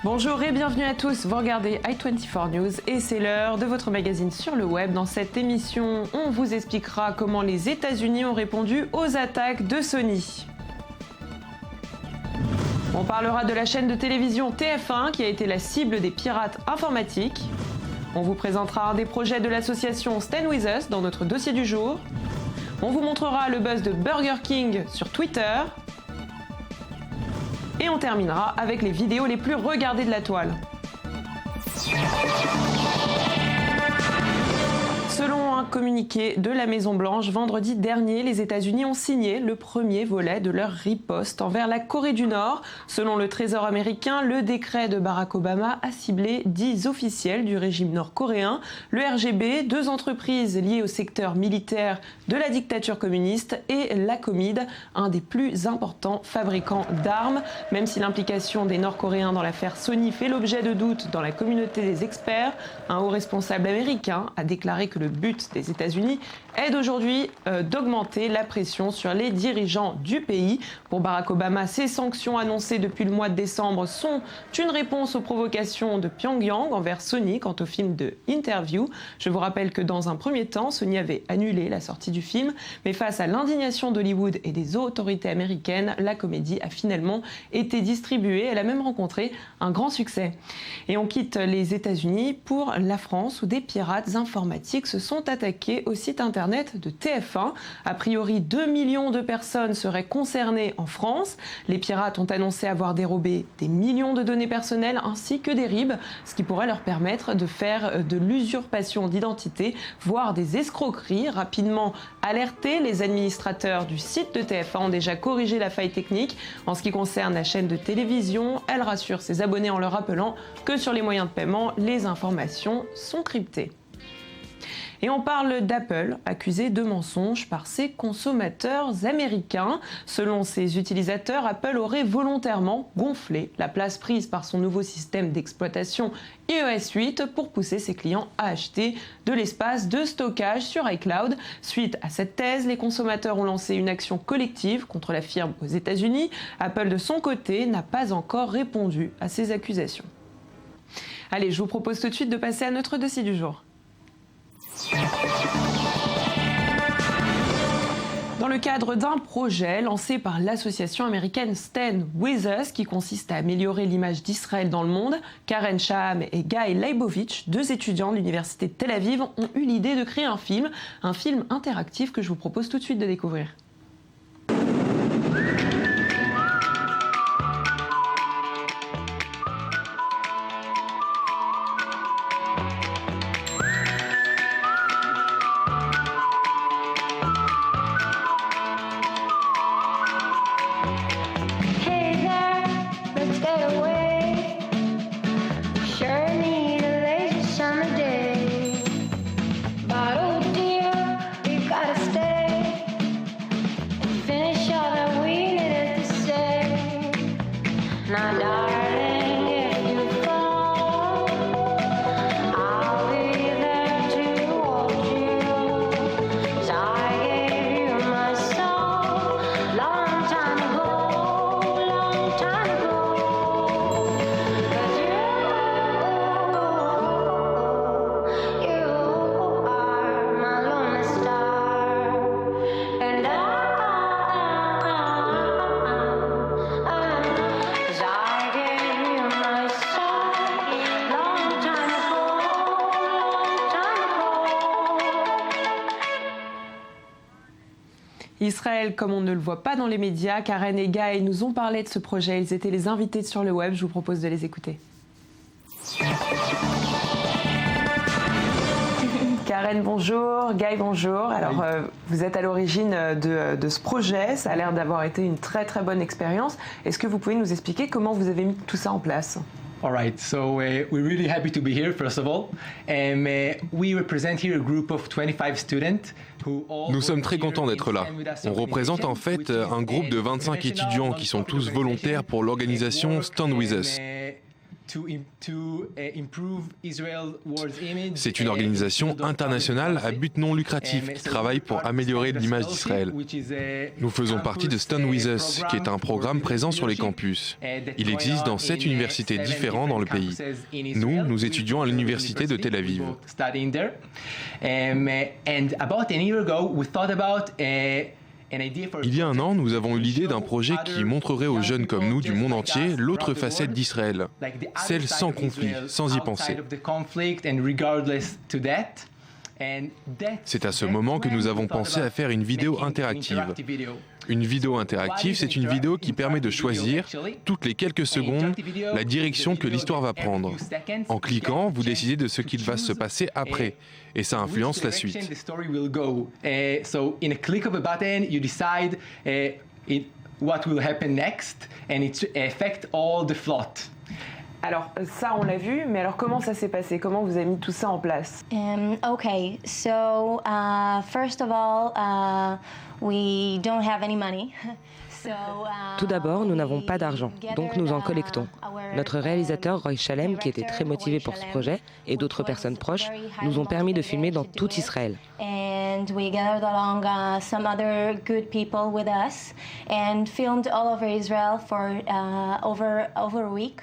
Bonjour et bienvenue à tous, vous regardez i24 News et c'est l'heure de votre magazine sur le web. Dans cette émission, on vous expliquera comment les États-Unis ont répondu aux attaques de Sony. On parlera de la chaîne de télévision TF1 qui a été la cible des pirates informatiques. On vous présentera un des projets de l'association Stand With Us dans notre dossier du jour. On vous montrera le buzz de Burger King sur Twitter. Et on terminera avec les vidéos les plus regardées de la toile. Selon un communiqué de la Maison-Blanche, vendredi dernier, les États-Unis ont signé le premier volet de leur riposte envers la Corée du Nord. Selon le Trésor américain, le décret de Barack Obama a ciblé 10 officiels du régime nord-coréen, le RGB, 2 entreprises liées au secteur militaire de la dictature communiste et la Comid, un des plus importants fabricants d'armes. Même si l'implication des Nord-Coréens dans l'affaire Sony fait l'objet de doutes dans la communauté des experts, un haut responsable américain a déclaré que le but des États-Unis est aujourd'hui d'augmenter la pression sur les dirigeants du pays. Pour Barack Obama, ces sanctions annoncées depuis le mois de décembre sont une réponse aux provocations de Pyongyang envers Sony quant au film de Interview. Je vous rappelle que dans un premier temps, Sony avait annulé la sortie du film, mais face à l'indignation d'Hollywood et des autorités américaines, la comédie a finalement été distribuée. Elle a même rencontré un grand succès. Et on quitte les États-Unis pour la France où des pirates informatiques se sont attaqués au site internet de TF1. A priori, 2 millions de personnes seraient concernées en France. Les pirates ont annoncé avoir dérobé des millions de données personnelles ainsi que des RIB, ce qui pourrait leur permettre de faire de l'usurpation d'identité, voire des escroqueries. Rapidement alertés, les administrateurs du site de TF1 ont déjà corrigé la faille technique. En ce qui concerne la chaîne de télévision, elle rassure ses abonnés en leur rappelant que sur les moyens de paiement, les informations sont cryptées. Et on parle d'Apple, accusé de mensonges par ses consommateurs américains. Selon ses utilisateurs, Apple aurait volontairement gonflé la place prise par son nouveau système d'exploitation iOS 8 pour pousser ses clients à acheter de l'espace de stockage sur iCloud. Suite à cette thèse, les consommateurs ont lancé une action collective contre la firme aux États-Unis. Apple, de son côté, n'a pas encore répondu à ces accusations. Allez, je vous propose tout de suite de passer à notre dossier du jour. Dans le cadre d'un projet lancé par l'association américaine Stand With Us, qui consiste à améliorer l'image d'Israël dans le monde, Karen Shaham et Guy Leibovitch, 2 étudiants de l'université de Tel Aviv, ont eu l'idée de créer un film interactif que je vous propose tout de suite de découvrir. Israël, comme on ne le voit pas dans les médias, Karen et Guy nous ont parlé de ce projet. Ils étaient les invités sur le web. Je vous propose de les écouter. Karen, bonjour. Guy, bonjour. Alors, vous êtes à l'origine de ce projet. Ça a l'air d'avoir été une très très bonne expérience. Est-ce que vous pouvez nous expliquer comment vous avez mis tout ça en place? All right, so we're really happy to be here, first of all. We represent here a group of 25 students who all... Nous sommes très contents d'être là. On représente en fait un groupe de 25 étudiants qui sont tous volontaires pour l'organisation Stand With Us. C'est une organisation internationale à but non lucratif qui travaille pour améliorer l'image d'Israël. Nous faisons partie de Stand With Us, qui est un programme présent sur les campus. Il existe dans 7 universités différentes dans le pays. Nous étudions à l'université de Tel Aviv. Il y a un an, nous avons eu l'idée d'un projet qui montrerait aux jeunes comme nous du monde entier l'autre facette d'Israël, celle sans conflit, sans y penser. C'est à ce moment que nous avons pensé à faire une vidéo interactive. Une vidéo interactive, c'est une vidéo qui permet de choisir, toutes les quelques secondes, la direction que l'histoire va prendre. En cliquant, vous décidez de ce qu'il va se passer après, et ça influence la suite. Alors ça, on l'a vu, mais alors comment ça s'est passé? Comment vous avez mis tout ça en place? Okay, so first of all, we don't have any money. Tout d'abord, nous n'avons pas d'argent, donc nous en collectons. Notre réalisateur Roy Shalem, qui était très motivé pour ce projet, et d'autres personnes proches, nous ont permis de filmer dans tout Israël. And we gathered along some other good people with us and filmed all over Israel for over a week.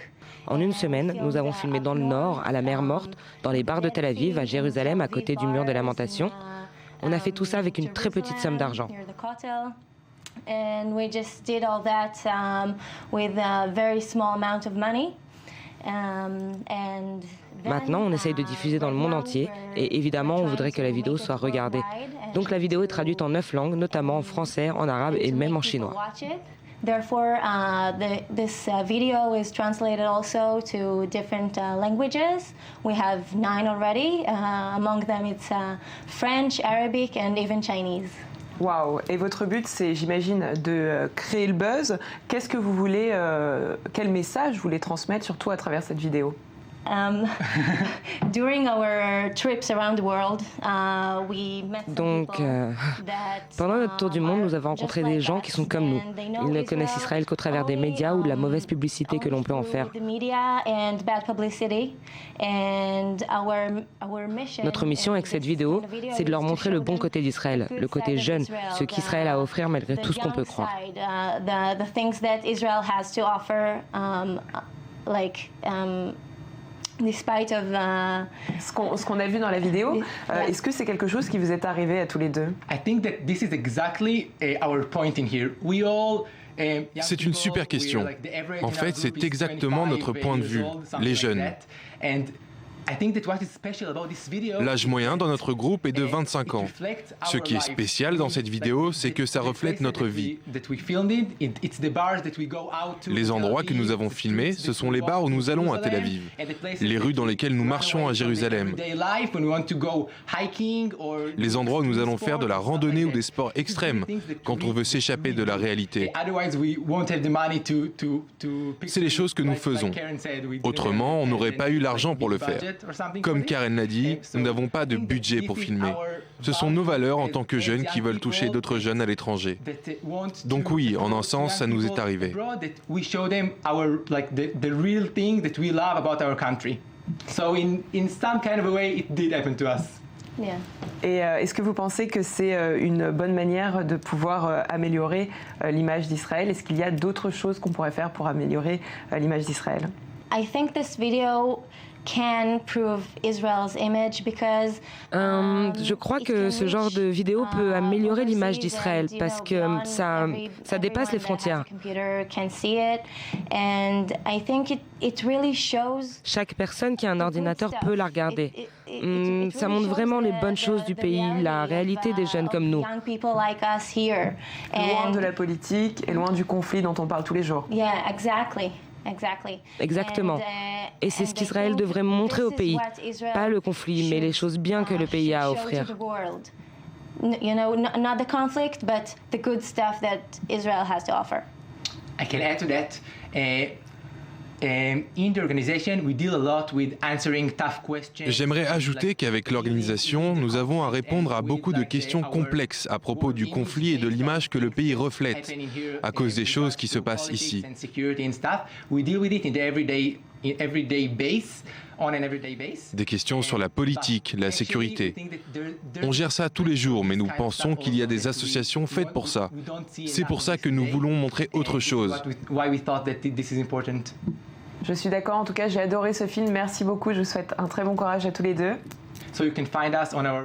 En une semaine, nous avons filmé dans le nord, à la mer Morte, dans les bars de Tel Aviv, à Jérusalem, à côté du mur de Lamentation. On a fait tout ça avec une très petite somme d'argent. And we just did all that with a very small amount of money. Maintenant, on essaye de diffuser dans le monde entier et évidemment, on voudrait que la vidéo soit regardée. Donc la vidéo est traduite en 9 langues, notamment en français, en arabe et même en chinois. Therefore, this video is translated also to different languages. We have 9 already. Among them, it's French, Arabic, and even Chinese. Waouh! Et votre but, c'est, j'imagine, de créer le buzz. Qu'est-ce que vous voulez, quel message vous voulez transmettre, surtout à travers cette vidéo? During our trips around the world, we met some people pendant notre tour du monde, nous avons rencontré des gens qui sont comme nous. Ils ne connaissent Israël qu'au travers des médias ou de la mauvaise publicité que l'on peut en faire. Notre mission avec cette vidéo, c'est de leur montrer le bon côté d'Israël, le côté jeune, ce qu'Israël a à offrir malgré tout ce qu'on peut croire. Despite of, ce qu'on a vu dans la vidéo, est-ce que c'est quelque chose qui vous est arrivé à tous les deux? I think that this is exactly our point in here. We all C'est une super question. En fait, c'est exactement notre point de vue, les jeunes. L'âge moyen dans notre groupe est de 25 ans. Ce qui est spécial dans cette vidéo, c'est que ça reflète notre vie. Les endroits que nous avons filmés, ce sont les bars où nous allons à Tel Aviv, les rues dans lesquelles nous marchons à Jérusalem, les endroits où nous allons faire de la randonnée ou des sports extrêmes quand on veut s'échapper de la réalité. C'est les choses que nous faisons. Autrement, on n'aurait pas eu l'argent pour le faire. Comme Karen l'a dit, nous n'avons pas de budget pour filmer. Ce sont nos valeurs en tant que jeunes qui veulent toucher d'autres jeunes à l'étranger. Donc oui, en un sens, ça nous est arrivé. Et est-ce que vous pensez que c'est une bonne manière de pouvoir améliorer l'image d'Israël? Est-ce qu'il y a d'autres choses qu'on pourrait faire pour améliorer l'image d'Israël? I think this video can prove Israel's image because je crois que ce genre de vidéo peut améliorer l'image d'Israël parce que ça dépasse les frontières. Chaque personne qui a un ordinateur peut la regarder. Ça montre vraiment les bonnes choses du pays, la réalité des jeunes comme nous. Loin de la politique et loin du conflit dont on parle tous les jours. Exactement. Et c'est ce qu'Israël devrait montrer au pays. Pas le conflit, mais les choses bien que le pays a à offrir. You know, not the conflict, but the good stuff that Israel has to offer. I can add to that. J'aimerais ajouter qu'avec l'organisation, nous avons à répondre à beaucoup de questions complexes à propos du conflit et de l'image que le pays reflète à cause des choses qui se passent ici. Des questions sur la politique, la sécurité. On gère ça tous les jours, mais nous pensons qu'il y a des associations faites pour ça. C'est pour ça que nous voulons montrer autre chose. Je suis d'accord, en tout cas j'ai adoré ce film, merci beaucoup, je vous souhaite un très bon courage à tous les deux.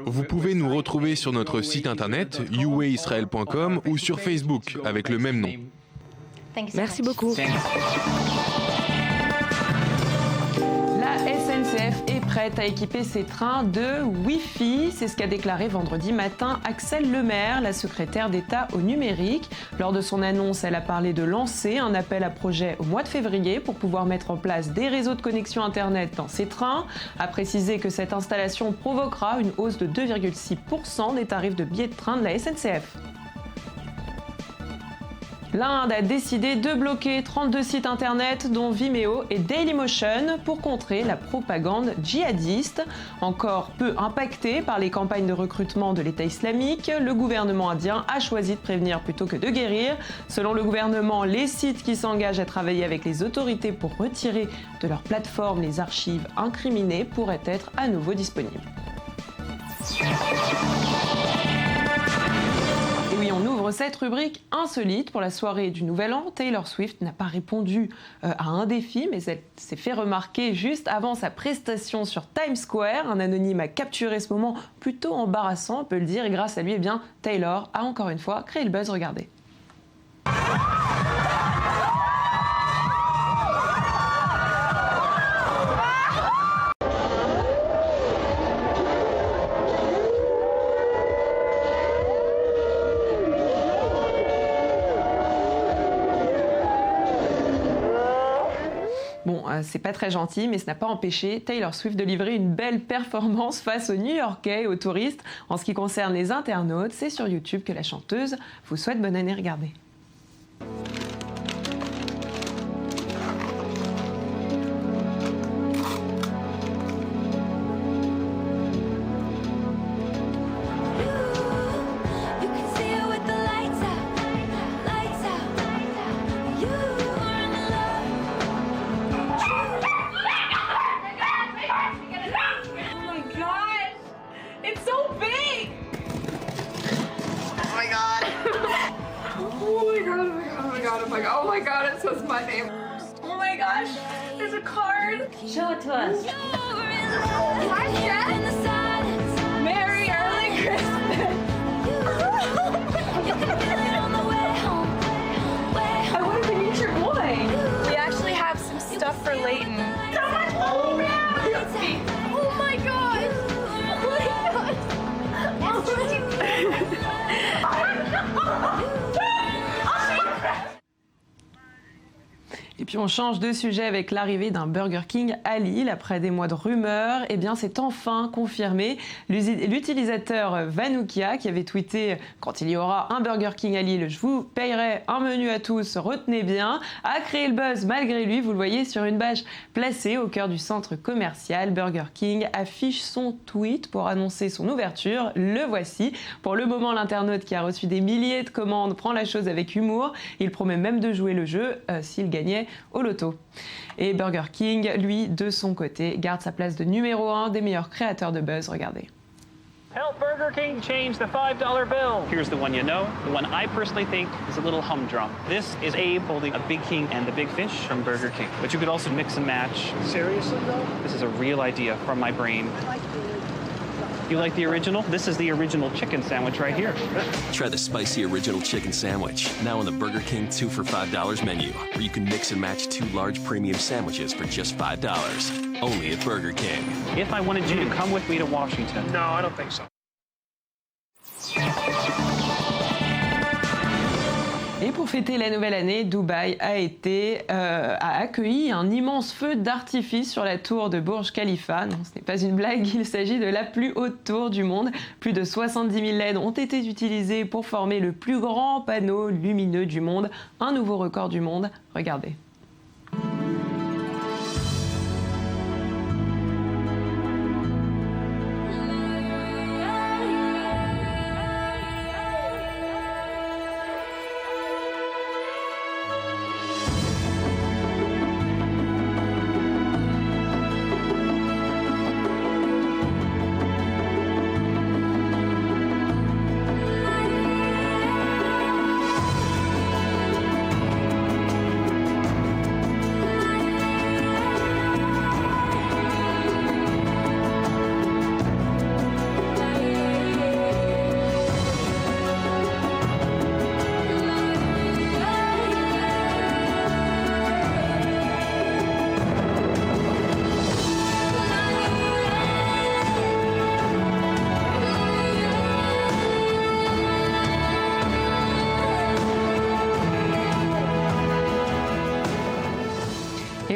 Vous pouvez nous retrouver sur notre site internet uwaisrael.com ou sur Facebook avec le même nom. Merci beaucoup. La SNCF est prête à équiper ses trains de Wi-Fi. C'est ce qu'a déclaré vendredi matin Axelle Lemaire, la secrétaire d'État au numérique. Lors de son annonce, elle a parlé de lancer un appel à projet au mois de février pour pouvoir mettre en place des réseaux de connexion Internet dans ces trains. A précisé que cette installation provoquera une hausse de 2,6% des tarifs de billets de train de la SNCF. L'Inde a décidé de bloquer 32 sites internet dont Vimeo et Dailymotion pour contrer la propagande djihadiste. Encore peu impacté par les campagnes de recrutement de l'État islamique, le gouvernement indien a choisi de prévenir plutôt que de guérir. Selon le gouvernement, les sites qui s'engagent à travailler avec les autorités pour retirer de leur plateforme les archives incriminées pourraient être à nouveau disponibles. Et oui, on ouvre cette rubrique insolite pour la soirée du Nouvel An. Taylor Swift n'a pas répondu à un défi, mais elle s'est fait remarquer juste avant sa prestation sur Times Square. Un anonyme a capturé ce moment plutôt embarrassant, on peut le dire, et grâce à lui, eh bien, Taylor a encore une fois créé le buzz. Regardez. Bon, c'est pas très gentil, mais ce n'a pas empêché Taylor Swift de livrer une belle performance face aux New-Yorkais et aux touristes. En ce qui concerne les internautes, c'est sur YouTube que la chanteuse vous souhaite bonne année. Regardez. Oh my god, it says my name. Oh my gosh, there's a card. Show it to us. Hi, Jen. Merry early Christmas. I wanted to meet your boy. We actually have some stuff for Leighton. Oh my god. Et puis on change de sujet avec l'arrivée d'un Burger King à Lille. Après des mois de rumeurs, eh bien c'est enfin confirmé. L'utilisateur Vanoukia, qui avait tweeté « Quand il y aura un Burger King à Lille, je vous payerai un menu à tous, retenez bien », a créé le buzz malgré lui. Vous le voyez sur une bâche placée au cœur du centre commercial. Burger King affiche son tweet pour annoncer son ouverture. Le voici. Pour le moment, l'internaute qui a reçu des milliers de commandes prend la chose avec humour. Il promet même de jouer le jeu s'il gagnait au loto. Et Burger King, lui, de son côté, garde sa place de numéro 1 des meilleurs créateurs de buzz. Regardez. Help Burger King change the $5 bill. Here's the one you know. The one I personally think is a little humdrum. This is Abe holding a Big King and the Big Fish from Burger King. But you could also mix and match. Seriously though? This is a real idea from my brain. You like the original? This is the original chicken sandwich right here. Try the spicy original chicken sandwich, now on the Burger King 2 for $5 menu, where you can mix and match 2 large premium sandwiches for just $5. Only at Burger King. If I wanted you to come with me to Washington. No, I don't think so. Et pour fêter la nouvelle année, Dubaï a accueilli un immense feu d'artifice sur la tour de Burj Khalifa. Non, ce n'est pas une blague, il s'agit de la plus haute tour du monde. Plus de 70 000 LED ont été utilisés pour former le plus grand panneau lumineux du monde. Un nouveau record du monde. Regardez.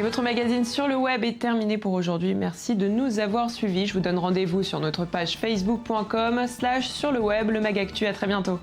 Et votre magazine sur le web est terminé pour aujourd'hui. Merci de nous avoir suivis. Je vous donne rendez-vous sur notre page facebook.com/sur le web, le Mag Actu. À très bientôt.